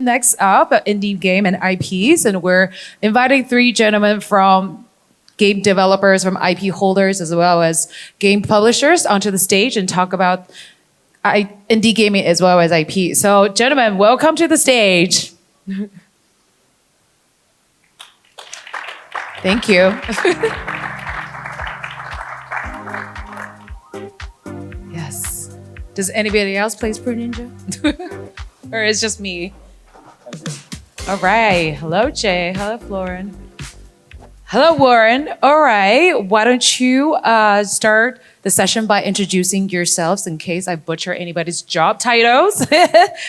Next up, indie game and IPs, and we're inviting three gentlemen from game developers, from IP holders, as well as game publishers onto the stage and talk about indie gaming as well as IP. So, gentlemen, welcome to the stage. Thank you. Yes. Does anybody else play Fruit Ninja? Or is just me? All right. Hello, Jay. Hello, Florent. Hello, Warren. All right. Why don't you start the session by introducing yourselves in case I butcher anybody's job titles.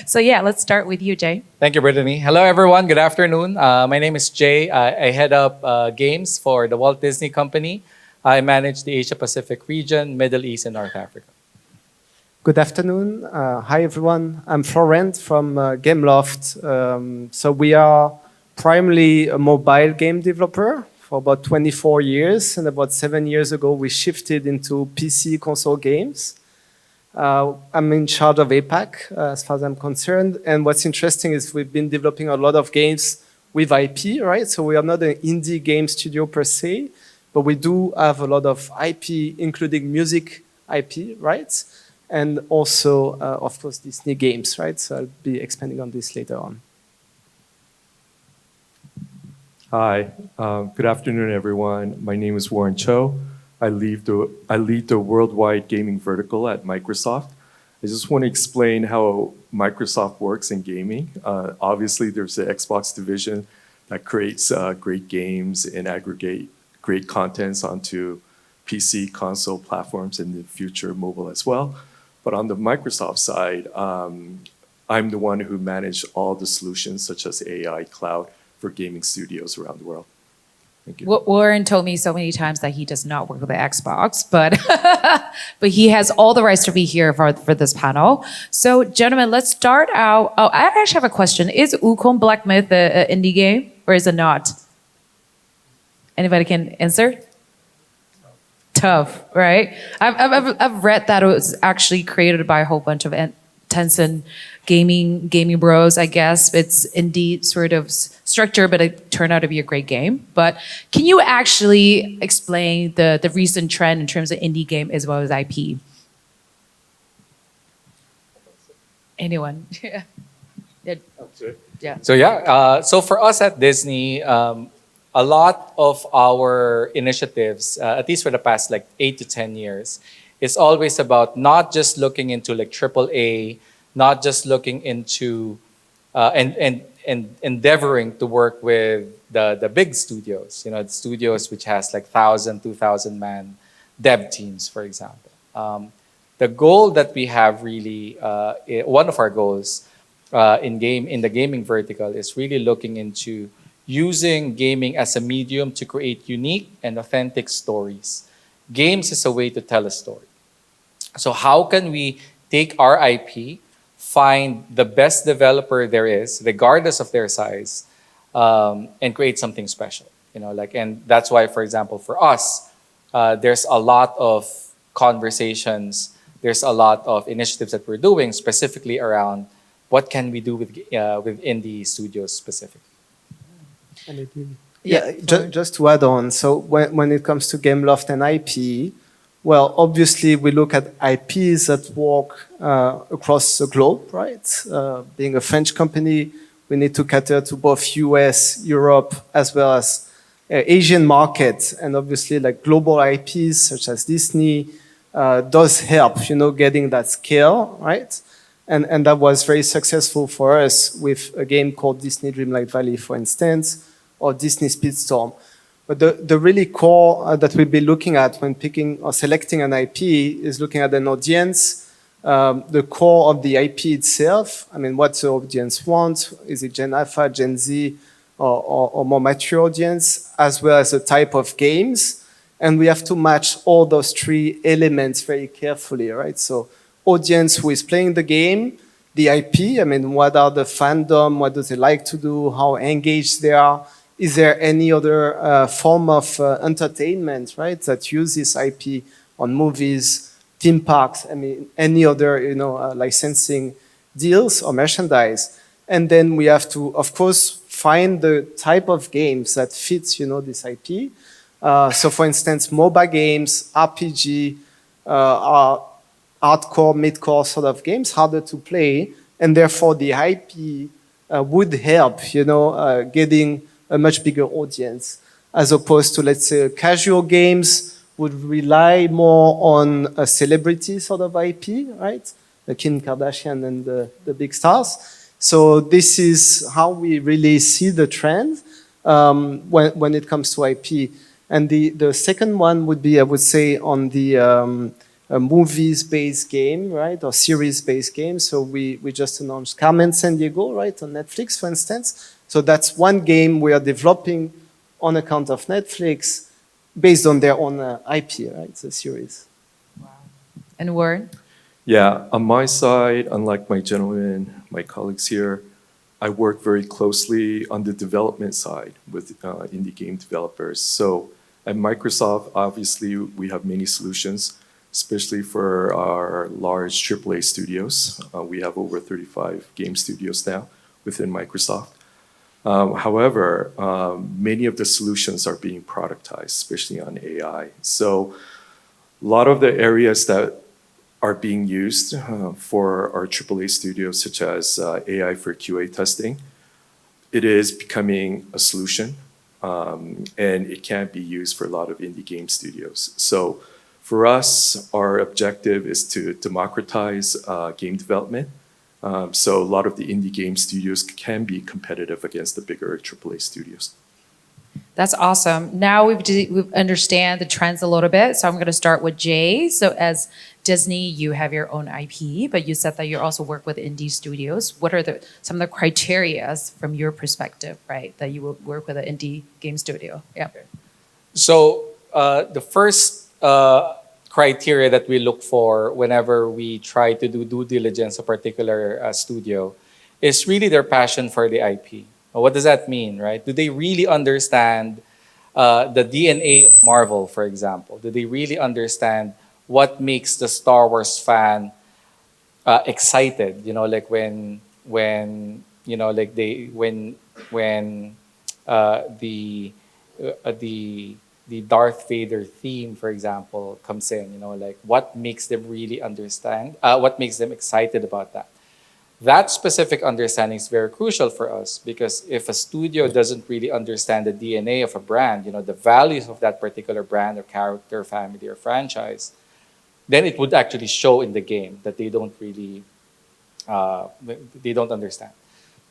So yeah, let's start with you, Jay. Thank you, Brittany. Hello, everyone. Good afternoon. My name is Jay. I head up games for the Walt Disney Company. I manage the Asia Pacific region, Middle East, and North Africa. Good afternoon. Hi, everyone. I'm Florent from Gameloft. So we are primarily a mobile game developer for about 24 years. And about 7 years ago, we shifted into PC console games. I'm in charge of APAC, as far as I'm concerned. And what's interesting is we've been developing a lot of games with IP, right? So we are not an indie game studio per se, but we do have a lot of IP, including music IP, right? And also, of course, Disney games, right? So I'll be expanding on this later on. Hi, good afternoon, everyone. My name is Warren Cho. I lead the worldwide gaming vertical at Microsoft. I just want to explain how Microsoft works in gaming. Obviously, there's the Xbox division that creates great games and aggregate great contents onto PC, console platforms, and in the future, mobile as well. But on the Microsoft side, I'm the one who managed all the solutions such as AI, cloud for gaming studios around the world. Thank you. Warren told me so many times that he does not work with the Xbox, but but he has all the rights to be here for this panel. So, gentlemen, let's start out. Oh, I actually have a question. Is Wukong Black Myth an indie game, or is it not? Anybody can answer? Tough, right? I've read that it was actually created by a whole bunch of Tencent gaming bros, I guess. It's indie sort of structure, but it turned out to be a great game. But can you actually explain the recent trend in terms of indie game as well as IP? Anyone? Yeah. Yeah. So for us at Disney, a lot of our initiatives, at least for the past 8 to 10 years, is always about not just looking into AAA, not just looking into and endeavoring to work with the big studios, the studios which has 1,000, 2,000 man dev teams, for example. The goal that we have really, one of our goals in the gaming vertical is really looking into using gaming as a medium to create unique and authentic stories. Games is a way to tell a story. So how can we take our IP, find the best developer there is, regardless of their size, and create something special? And that's why, for example, for us, there's a lot of conversations, there's a lot of initiatives that we're doing specifically around what can we do with indie studios specifically. Yeah, just to add on, so when it comes to Gameloft and IP, well, obviously we look at IPs that work across the globe, right? Being a French company, we need to cater to both US, Europe, as well as Asian markets. And obviously global IPs such as Disney does help, getting that scale, right? And that was very successful for us with a game called Disney Dreamlight Valley, for instance, or Disney Speedstorm. But the really core that we'll be looking at when picking or selecting an IP is looking at an audience, the core of the IP itself. I mean, what the audience wants. Is it Gen Alpha, Gen Z, or more mature audience, as well as the type of games. And we have to match all those three elements very carefully, right? So audience who is playing the game, the IP, I mean, what are the fandom, what do they like to do, how engaged they are. Is there any other form of entertainment, right, that uses IP on movies, theme parks, I mean, any other, licensing deals or merchandise? And then we have to, of course, find the type of games that fits, this IP. So for instance, MOBA games, RPG, are hardcore, mid-core sort of games, harder to play, and therefore the IP would help, getting a much bigger audience, as opposed to, let's say, casual games would rely more on a celebrity sort of IP, right? The Kim Kardashian and the big stars. So this is how we really see the trend when it comes to IP. And the second one would be, I would say, on the a movies-based game, right, or series-based game. So we just announced Carmen Sandiego, right, on Netflix, for instance. So that's one game we are developing on account of Netflix based on their own IP, right, the series. Wow. And Warren? Yeah, on my side, unlike my colleagues here, I work very closely on the development side with indie game developers. So at Microsoft, obviously, we have many solutions, especially for our large AAA studios. We have over 35 game studios now within Microsoft. However, many of the solutions are being productized, especially on AI. So a lot of the areas that are being used for our AAA studios, such as AI for QA testing, it is becoming a solution, and it can be used for a lot of indie game studios. So for us, our objective is to democratize game development. So a lot of the indie game studios can be competitive against the bigger AAA studios. That's awesome. Now we've understand the trends a little bit. So I'm going to start with Jay. So as Disney, you have your own IP, but you said that you also work with indie studios. What are some of the criteria from your perspective, right, that you will work with an indie game studio? Yeah. So the first criteria that we look for whenever we try to do due diligence a particular studio is really their passion for the IP. What does that mean, right? Do they really understand the DNA of Marvel, for example? Do they really understand what makes the Star Wars fan excited? Like when the Darth Vader theme, for example, comes in. Like what makes them really understand? What makes them excited about that? That specific understanding is very crucial for us, because if a studio doesn't really understand the DNA of a brand, the values of that particular brand or character, family, or franchise, then it would actually show in the game that they don't really, they don't understand.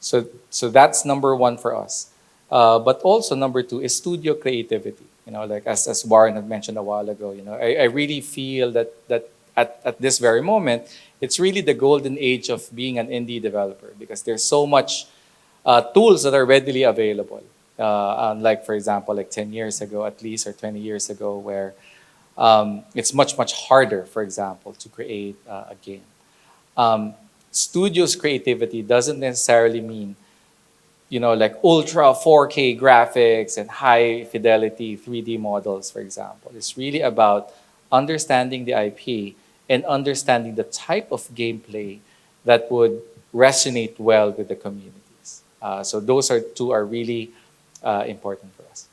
So that's number one for us. But also number two is studio creativity. Like as Warren had mentioned a while ago, I really feel that at this very moment, it's really the golden age of being an indie developer, because there's so much tools that are readily available. Unlike, for example, like 10 years ago at least, or 20 years ago, where it's much, much harder, for example, to create a game. Studios' creativity doesn't necessarily mean, like ultra 4K graphics and high fidelity 3D models, for example. It's really about understanding the IP and understanding the type of gameplay that would resonate well with the communities. So those two are really important for us.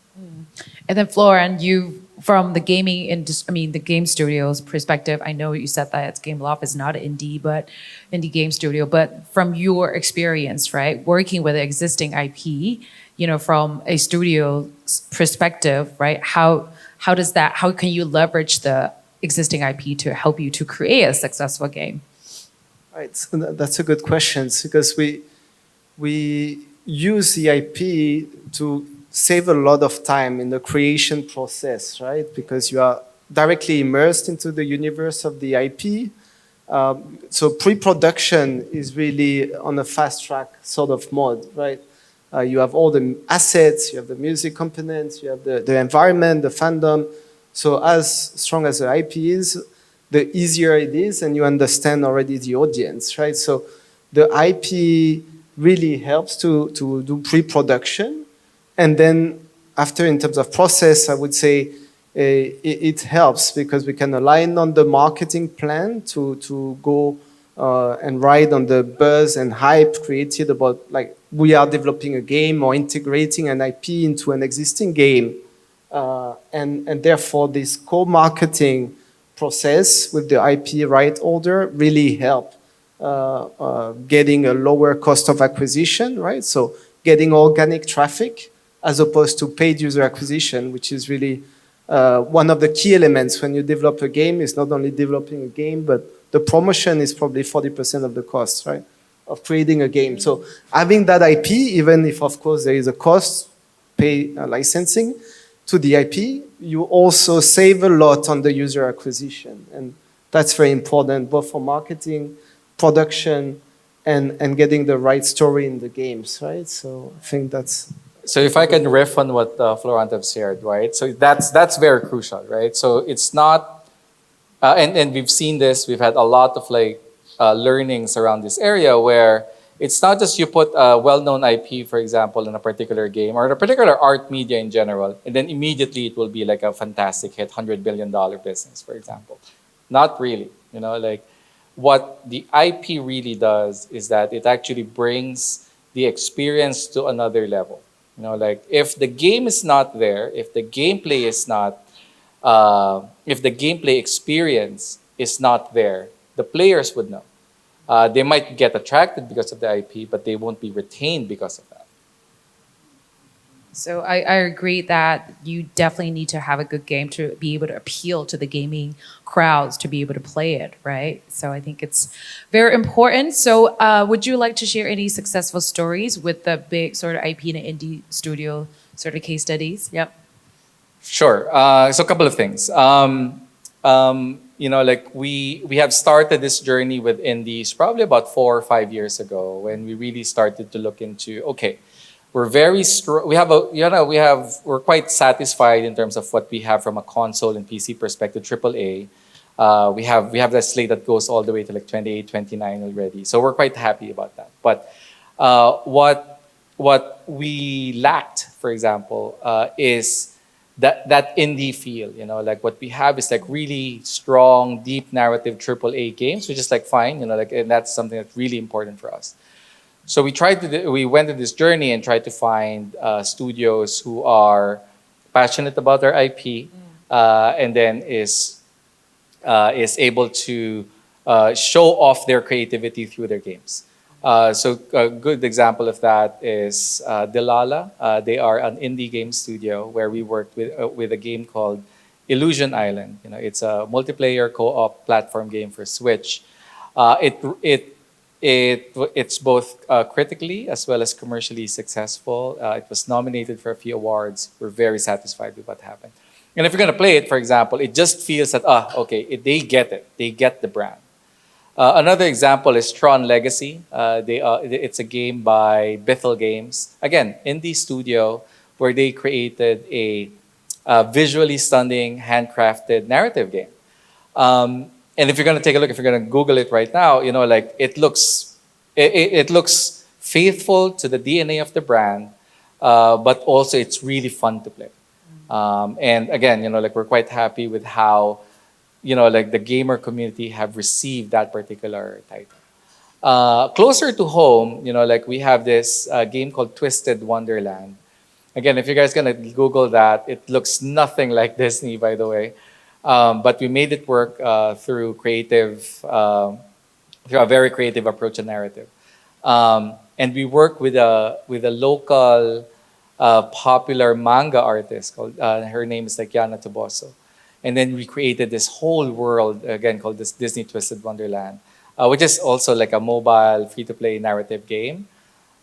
And then Florent, you from the gaming industry, the game studio's perspective, I know you said that Gameloft is not an indie game studio, but from your experience, right, working with existing IP, from a studio's perspective, right, how can you leverage the existing IP to help you to create a successful game? Right, so that's a good question, because we use the IP to save a lot of time in the creation process, right? Because you are directly immersed into the universe of the IP. So pre-production is really on a fast track sort of mode, right? You have all the assets, you have the music components, you have the environment, the fandom. So as strong as the IP is, the easier it is, and you understand already the audience, right? So the IP really helps to do pre-production. And then after, in terms of process, I would say it helps because we can align on the marketing plan to go and ride on the buzz and hype created about like we are developing a game or integrating an IP into an existing game. And therefore this co-marketing process with the IP right holder really help getting a lower cost of acquisition, right? So getting organic traffic as opposed to paid user acquisition, which is really one of the key elements when you develop a game. Is not only developing a game, but the promotion is probably 40% of the cost, right, of creating a game. So having that IP, even if of course there is a cost, pay licensing to the IP, you also save a lot on the user acquisition. And that's very important, both for marketing, production, and getting the right story in the games, right? So I think that's... So if I can riff on what Florent have shared, right? So that's very crucial, right? So it's not, and we've seen this, we've had a lot of like learnings around this area where it's not just you put a well-known IP, for example, in a particular game or in a particular art media in general, and then immediately it will be like a fantastic hit, $100 billion business, for example. Not really, you know, like what the IP really does is that it actually brings the experience to another level. You know, like if the game is not there, if the gameplay is not, if the gameplay experience is not there, the players would know. They might get attracted because of the IP, but they won't be retained because of that. So I agree that you definitely need to have a good game to be able to appeal to the gaming crowds to be able to play it, right? So I think it's very important. So would you like to share any successful stories with the big sort of IP and indie studio sort of case studies? Yep. Sure. So a couple of things. You know, like we have started this journey with indies probably about 4 or 5 years ago when we really started to look into, okay, we're very strong. We're quite satisfied in terms of what we have from a console and PC perspective, AAA. We have that slate that goes all the way to like 28, 29 already. So we're quite happy about that. But what we lacked, for example, is that indie feel. You know, like what we have is like really strong, deep narrative AAA games, which is like fine. You know, like, and that's something that's really important for us. So we went on this journey and tried to find studios who are passionate about their IP, and then is able to show off their creativity through their games. So a good example of that is Delala. They are an indie game studio where we worked with a game called Illusion Island. You know, it's a multiplayer co-op platform game for Switch. It's both critically as well as commercially successful. It was nominated for a few awards. We're very satisfied with what happened. And if you're going to play it, for example, it just feels that, okay, they get it. They get the brand. Another example is Tron Legacy. It's a game by Bithell Games. Again, indie studio where they created a visually stunning, handcrafted narrative game. And if you're going to take a look, if you're going to Google it right now, you know, like it looks faithful to the DNA of the brand, but also it's really fun to play. And again, you know, like we're quite happy with how, you know, like the gamer community have received that particular title. Closer to home, you know, like we have this game called Twisted Wonderland. Again, if you guys gonna Google that, it looks nothing like Disney, by the way. But we made it work through a very creative approach and narrative. And we work with a local popular manga artist called her name is like Yana Toboso. And then we created this whole world again called this Disney Twisted Wonderland, which is also like a mobile free-to-play narrative game.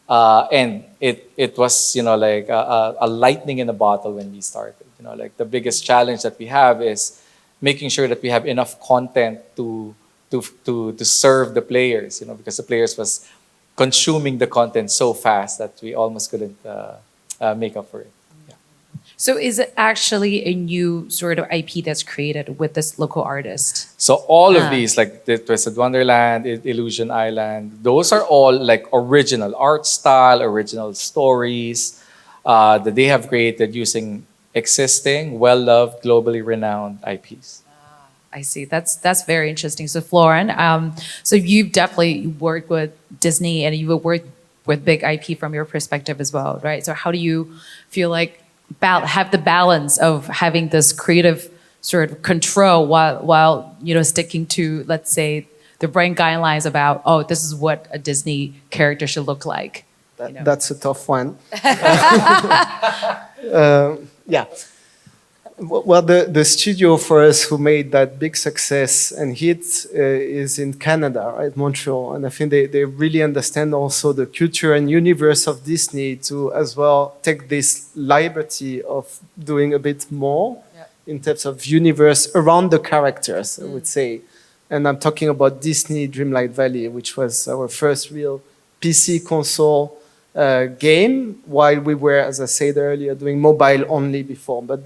And it was, you know, like a lightning in a bottle when we started. You know, like the biggest challenge that we have is making sure that we have enough content to serve the players, you know, because the players was consuming the content so fast that we almost couldn't make up for it. Yeah. So is it actually a new sort of IP that's created with this local artist? So all of these, like the Twisted Wonderland, Illusion Island, those are all like original art style, original stories that they have created using existing, well-loved, globally renowned IPs. I see. That's very interesting. So Florent, so you've definitely worked with Disney and you've worked with big IP from your perspective as well, right? So how do you feel like have the balance of having this creative sort of control while sticking to, let's say, the brand guidelines about, oh, this is what a Disney character should look like? That's a tough one. Yeah. Well, the studio for us who made that big success and hit is in Canada, right, Montreal. And I think they really understand also the culture and universe of Disney to as well take this liberty of doing a bit more in terms of universe around the characters, I would say. And I'm talking about Disney Dreamlight Valley, which was our first real PC console game, while we were, as I said earlier, doing mobile only before. But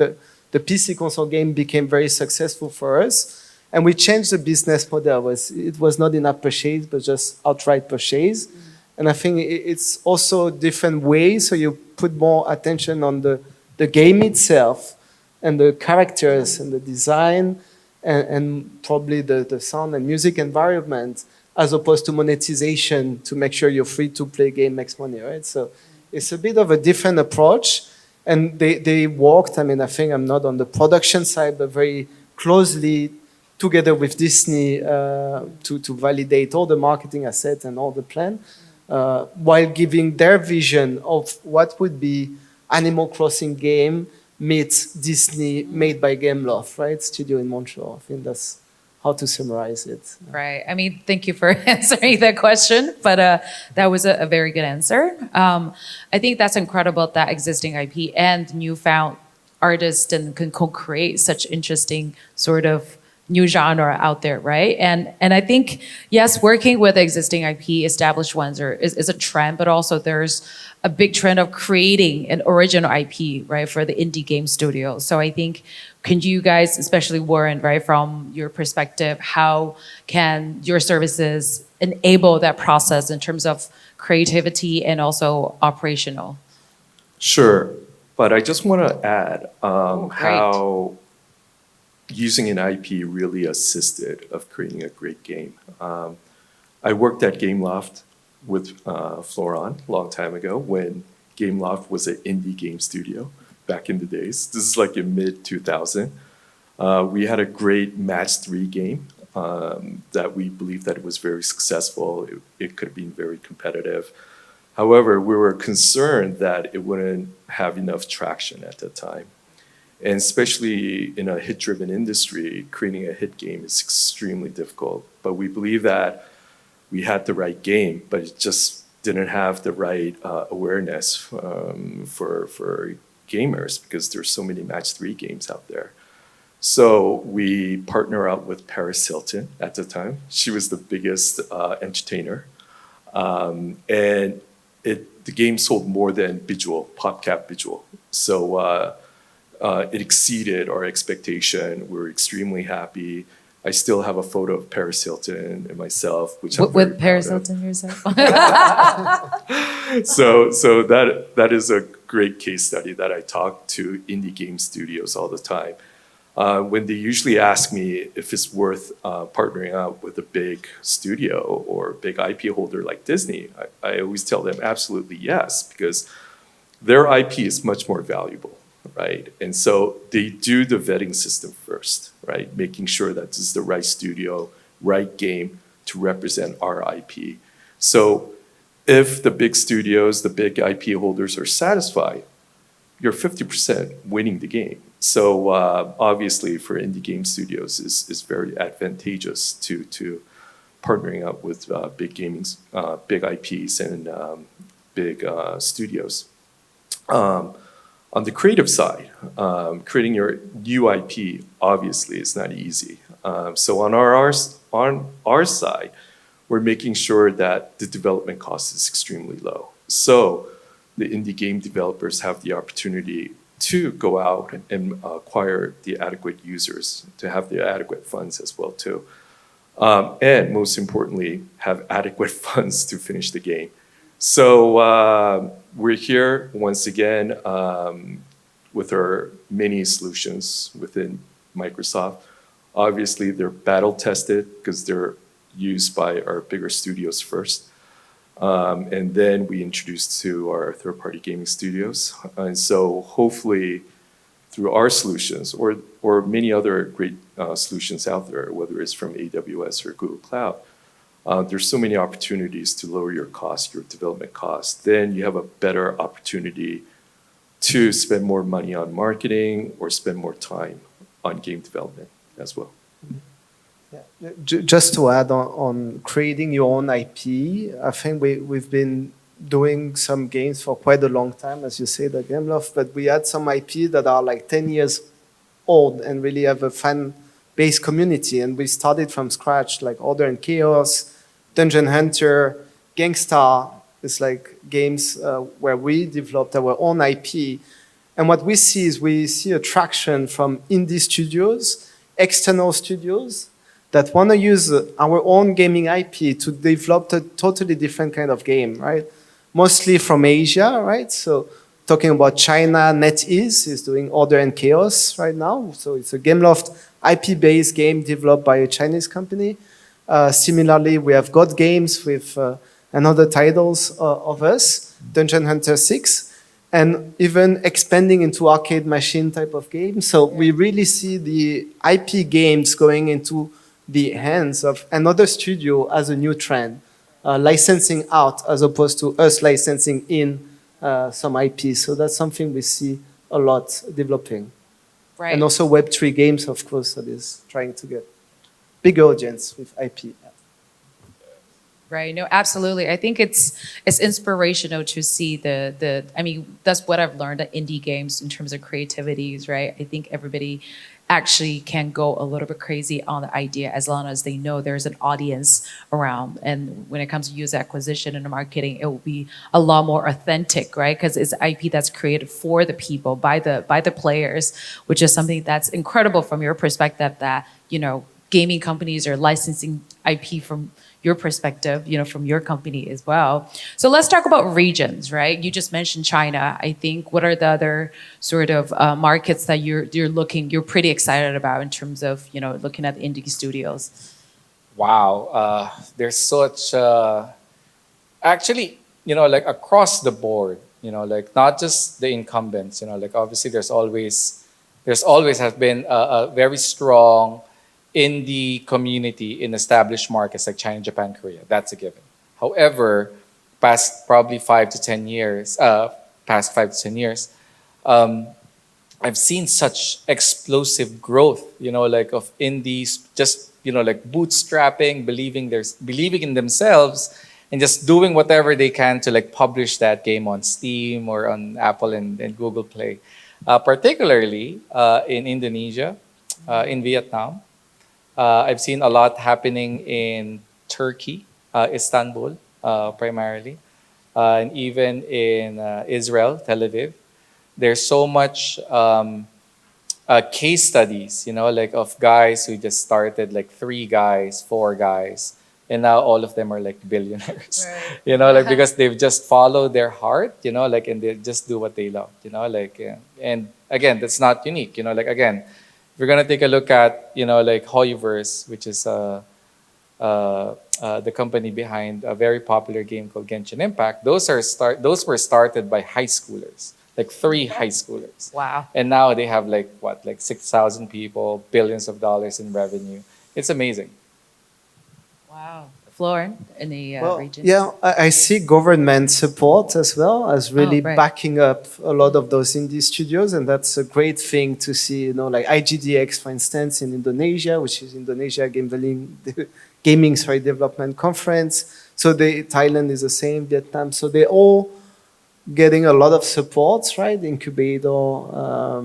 the PC console game became very successful for us. And we changed the business model. It was not in-app purchase, but just outright purchase. And I think it's also different ways. So you put more attention on the game itself and the characters and the design and probably the sound and music environment, as opposed to monetization to make sure your free-to-play game makes money, right? So it's a bit of a different approach. And they worked, I think I'm not on the production side, but very closely together with Disney to validate all the marketing assets and all the plan, while giving their vision of what would be Animal Crossing game meets Disney made by Gameloft, right? Studio in Montreal. I think that's how to summarize it. Right. I mean, thank you for answering that question, but that was a very good answer. I think that's incredible that existing IP and newfound artists can co-create such interesting sort of new genre out there, right? And I think, yes, working with existing IP, established ones is a trend, but also there's a big trend of creating an original IP, right, for the indie game studio. So I think, can you guys, especially Warren, right, from your perspective, how can your services enable that process in terms of creativity and also operational? Sure, but I just want to add how using an IP really assisted of creating a great game. I worked at Gameloft with Florent a long time ago when Gameloft was an indie game studio back in the days. This is like in mid-2000. We had a great match 3 game that we believed that it was very successful. It could have been very competitive. However, we were concerned that it wouldn't have enough traction at the time. And especially in a hit-driven industry, creating a hit game is extremely difficult. But we believe that we had the right game, but it just didn't have the right awareness for gamers because there's so many match 3 games out there. So we partner up with Paris Hilton at the time. She was the biggest entertainer. And the game sold more than Visual, PopCap Visual. So it exceeded our expectation. We were extremely happy. I still have a photo of Paris Hilton and myself, which I'm with Paris Hilton yourself. So that is a great case study that I talk to indie game studios all the time. When they usually ask me if it's worth partnering up with a big studio or big IP holder like Disney, I always tell them absolutely yes, because their IP is much more valuable, right? And so they do the vetting system first, right? Making sure that this is the right studio, right game to represent our IP. So if the big studios, the big IP holders are satisfied, you're 50% winning the game. So obviously for indie game studios is very advantageous to partnering up with big big IPs and big studios. On the creative side, creating your new IP obviously is not easy. So on our side, we're making sure that the development cost is extremely low. So the indie game developers have the opportunity to go out and acquire the adequate users, to have the adequate funds as well too. And most importantly, have adequate funds to finish the game. So we're here once again with our many solutions within Microsoft. Obviously, they're battle tested because they're used by our bigger studios first. And then we introduce to our third-party gaming studios. And so hopefully through our solutions or many other great solutions out there, whether it's from AWS or Google Cloud, there's so many opportunities to lower your cost, your development cost. Then you have a better opportunity to spend more money on marketing or spend more time on game development as well. Yeah. Just to add on creating your own IP, I think we've been doing some games for quite a long time, as you say, the Gameloft, but we had some IP that are like 10 years old and really have a fan-based community. And we started from scratch, like Order and Chaos, Dungeon Hunter, Gangstar. It's like games where we developed our own IP. And what we see attraction from indie studios, external studios, that want to use our own gaming IP to develop a totally different kind of game, right? Mostly from Asia, right? So talking about China, NetEase is doing Order and Chaos right now. So it's a Gameloft IP-based game developed by a Chinese company. Similarly, we have God Games with another titles of us, Dungeon Hunter 6, and even expanding into arcade machine type of games. So we really see the IP games going into the hands of another studio as a new trend, licensing out as opposed to us licensing in some IP. So that's something we see a lot developing. Right. And also Web3 games, of course, that is trying to get big audience with IP. Right. No, absolutely. I think it's inspirational to see I mean, that's what I've learned at indie games in terms of creativities, right? I think everybody actually can go a little bit crazy on the idea as long as they know there's an audience around. And when it comes to user acquisition and marketing, it will be a lot more authentic, right? Because it's IP that's created for the people, by the players, which is something that's incredible from your perspective that, you know, gaming companies are licensing IP from your perspective, you know, from your company as well. So let's talk about regions, right? You just mentioned China. I think what are the other sort of markets that you're pretty excited about in terms of, you know, looking at the indie studios? Wow, there's such actually, you know, like across the board, you know, like not just the incumbents, you know, like obviously there's always has been a very strong indie community in established markets like China, Japan, Korea. That's a given. However, past 5 to 10 years, I've seen such explosive growth, you know, like of indies just, you know, like bootstrapping, believing in themselves and just doing whatever they can to like publish that game on Steam or on Apple and Google Play. Particularly in Indonesia, in Vietnam. I've seen a lot happening in Turkey, Istanbul, primarily, and even in Israel, Tel Aviv. There's so much case studies, you know, like of guys who just started, like 3 guys, 4 guys, and now all of them are like billionaires. Right. You know, like because they've just followed their heart, you know, like and they just do what they love, you know, like and again, that's not unique, you know, like again. If we're gonna take a look at, you know, like Hoyoverse, which is the company behind a very popular game called Genshin Impact, those were started by high schoolers, like 3 high schoolers. Wow. And now they have like 6,000 people, billions of dollars in revenue. It's amazing. Wow. Florent, in the region? Yeah, I see government support as well as really right. backing up a lot of those indie studios, and that's a great thing to see. You know, like IGDX, for instance, in Indonesia, which is Indonesia Gaming Development Conference. So Thailand is the same, Vietnam. So they're all getting a lot of support, right? Incubator,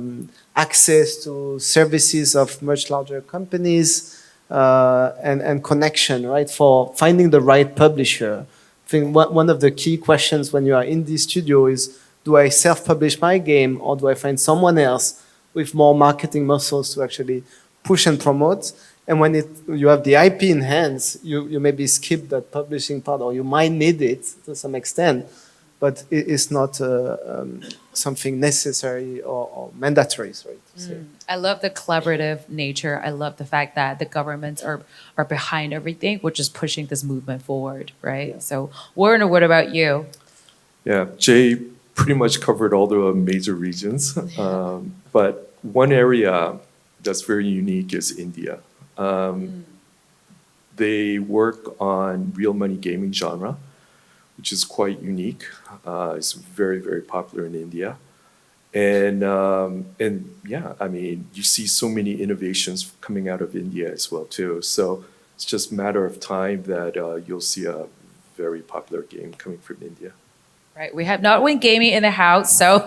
access to services of much larger companies. And connection, right, for finding the right publisher. I think one of the key questions when you are in this studio is, do I self-publish my game or do I find someone else with more marketing muscles to actually push and promote? And when you have the IP in hands, you maybe skip that publishing part or you might need it to some extent. but it is not something necessary or mandatory, sorry to say. I love the collaborative nature. I love the fact that the governments are behind everything, which is pushing this movement forward, right? Yeah. So, Warren, what about you? Yeah, Jay pretty much covered all the major regions. But one area that's very unique is India. They work on real money gaming genre, which is quite unique. It's very, very popular in India. And yeah, I mean, you see so many innovations coming out of India as well too. So it's just a matter of time that you'll see a very popular game coming from India. Right, we have Not Win Gaming in the house, so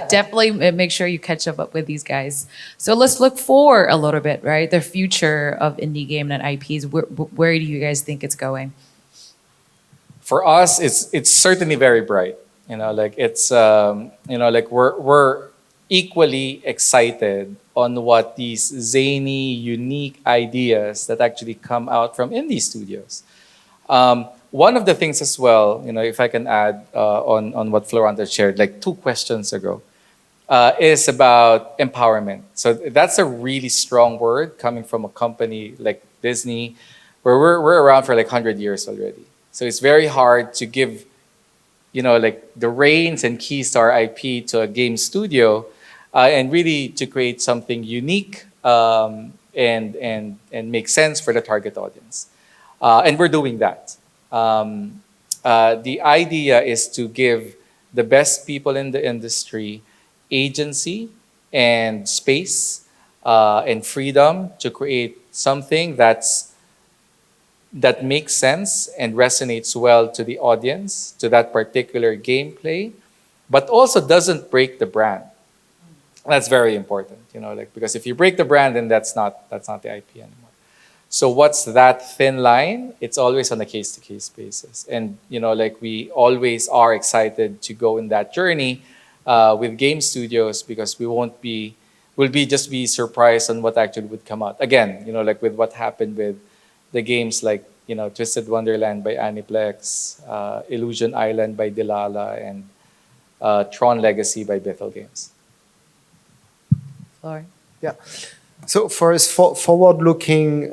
definitely make sure you catch up with these guys. So let's look forward a little bit, right? The future of indie game and IPs. Where do you guys think it's going? For us, it's certainly very bright. You know, like it's you know, like we're equally excited on what these zany, unique ideas that actually come out from indie studios. One of the things as well, you know, if I can add on what Florent has shared, like 2 questions ago, is about empowerment. So that's a really strong word coming from a company like Disney, where we're around for like 100 years already. So it's very hard to give, you know, like the reins and keys to our IP to a game studio, and really to create something unique and make sense for the target audience. And we're doing that. The idea is to give the best people in the industry agency and space and freedom to create something that makes sense and resonates well to the audience, to that particular gameplay, but also doesn't break the brand. That's very important, you know, like, because if you break the brand, then that's not the IP anymore. So what's that thin line? It's always on a case-to-case basis. And, you know, like we always are excited to go in that journey with game studios, because we'll be surprised on what actually would come out. Again, you know, like with what happened with the games like, you know, Twisted Wonderland by Aniplex, Illusion Island by Delilah, and Tron Legacy by Bethel Games. Lauren? Yeah. So for us, forward-looking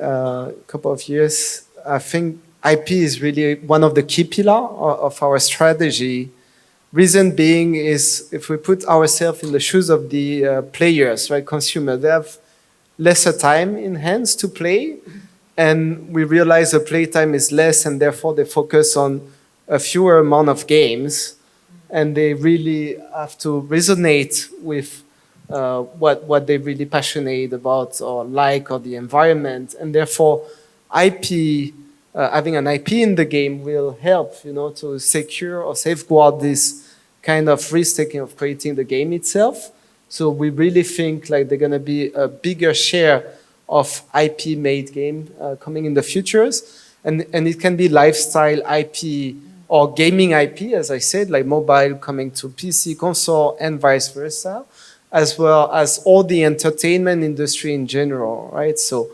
couple of years, I think IP is really one of the key pillars of our strategy. Reason being is if we put ourselves in the shoes of the players, right, consumer, they have lesser time in hands to play, and we realize the play time is less, and therefore they focus on a fewer amount of games, and they really have to resonate with what they're really passionate about or like, or the environment, and therefore IP, having an IP in the game will help, you know, to secure or safeguard this kind of risk-taking of creating the game itself. So we really think like they're gonna be a bigger share of IP-made game coming in the futures, and it can be lifestyle IP or gaming IP, as I said, like mobile coming to PC, console, and vice versa, as well as all the entertainment industry in general, right? So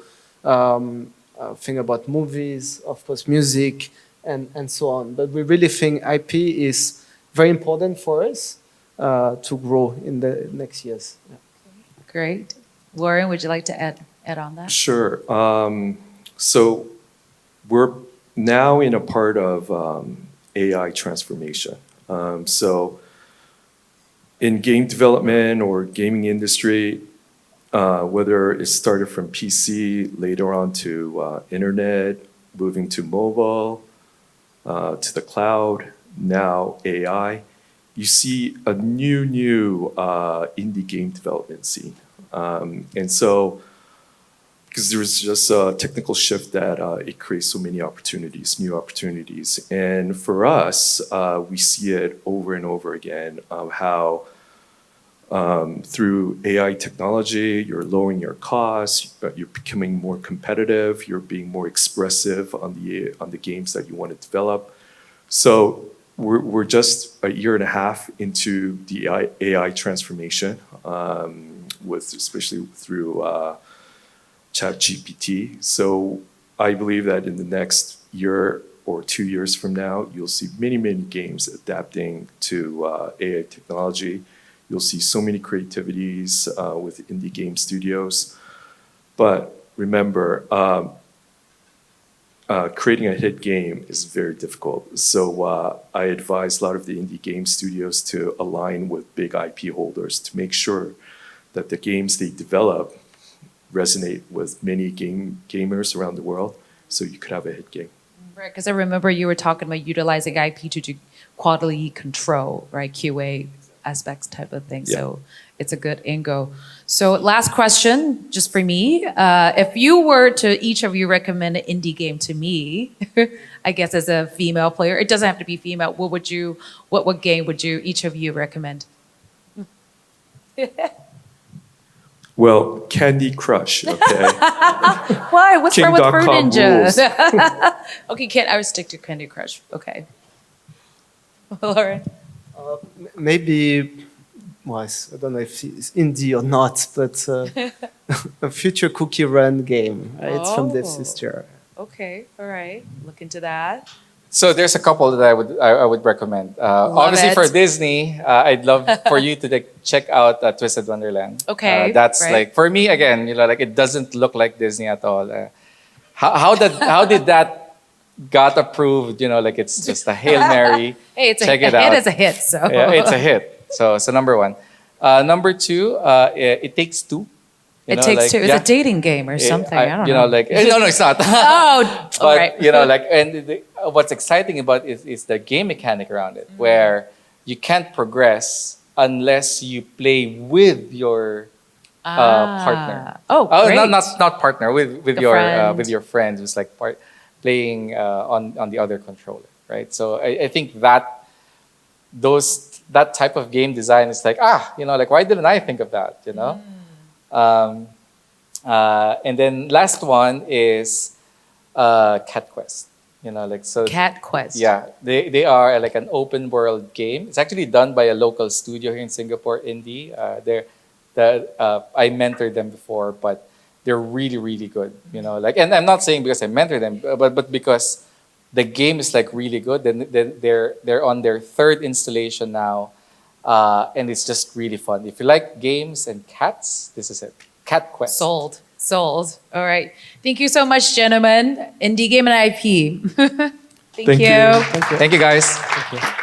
think about movies, of course, music, and so on. But we really think IP is very important for us to grow in the next years. Yeah. Great. Warren, would you like to add on that? Sure. So we're now in a part of AI transformation. So in game development or gaming industry, whether it started from PC, later on to internet, moving to mobile, to the cloud, now AI, you see a new indie game development scene. And so, because there's just a technical shift that it creates so many opportunities, new opportunities. And for us, we see it over and over again, how through AI technology, you're lowering your costs, you're becoming more competitive, you're being more expressive on the games that you want to develop. So we're just a year and a half into the AI transformation, with especially through ChatGPT. So I believe that in the next year or 2 years from now, you'll see many, many games adapting to AI technology. You'll see so many creativities with indie game studios. But remember, creating a hit game is very difficult. So I advise a lot of the indie game studios to align with big IP holders to make sure that the games they develop resonate with many gamers around the world, so you could have a hit game. Right, because I remember you were talking about utilizing IP to do quality control, right? QA aspects type of thing. Yeah. So it's a good angle. So last question, just for me. If you were to, each of you recommend an indie game to me, I guess as a female player, it doesn't have to be female, what game would you, each of you recommend? Well, Candy Crush, okay? Why? What's wrong with Fruit King.com Ninja? Okay, I would stick to Candy Crush. Okay. Lauren? Maybe, well, I don't know if it's indie or not, but a future cookie run game. It's from Dev Sister. Okay, all right. Look into that. So there's a couple that I would recommend. Obviously it. for Disney, I'd love for you to check out Twisted Wonderland. Okay, that's right. like for me again. Like it doesn't look like Disney at all. How did that got approved? Like it's just a Hail Mary. Hey, it's check a it hit out. is a hit. So Yeah, it's a hit. So number one. Number two, It Takes Two. It Takes Two. It's a dating game or something. I don't know. No, it's not. Oh, But all right. What's exciting about it is the game mechanic around it, where you can't progress unless you play with your partner. Oh, great. Not partner, with The your friend. with your friends who's like playing on the other controller, right? So I think that type of game design is like why didn't I think of that? And then last one is Cat Quest. Cat Quest. Yeah, they are like an open world game. It's actually done by a local studio here in Singapore, Indie. I mentored them before, but they're really, really good. And I'm not saying because I mentored them, but because the game is like really good. Then they're on their third installation now, and it's just really fun. If you like games and cats, this is it. Cat Quest. Sold. All right. Thank you so much, gentlemen. Indie Game and IP. Thank you. Thank you, guys. Thank you.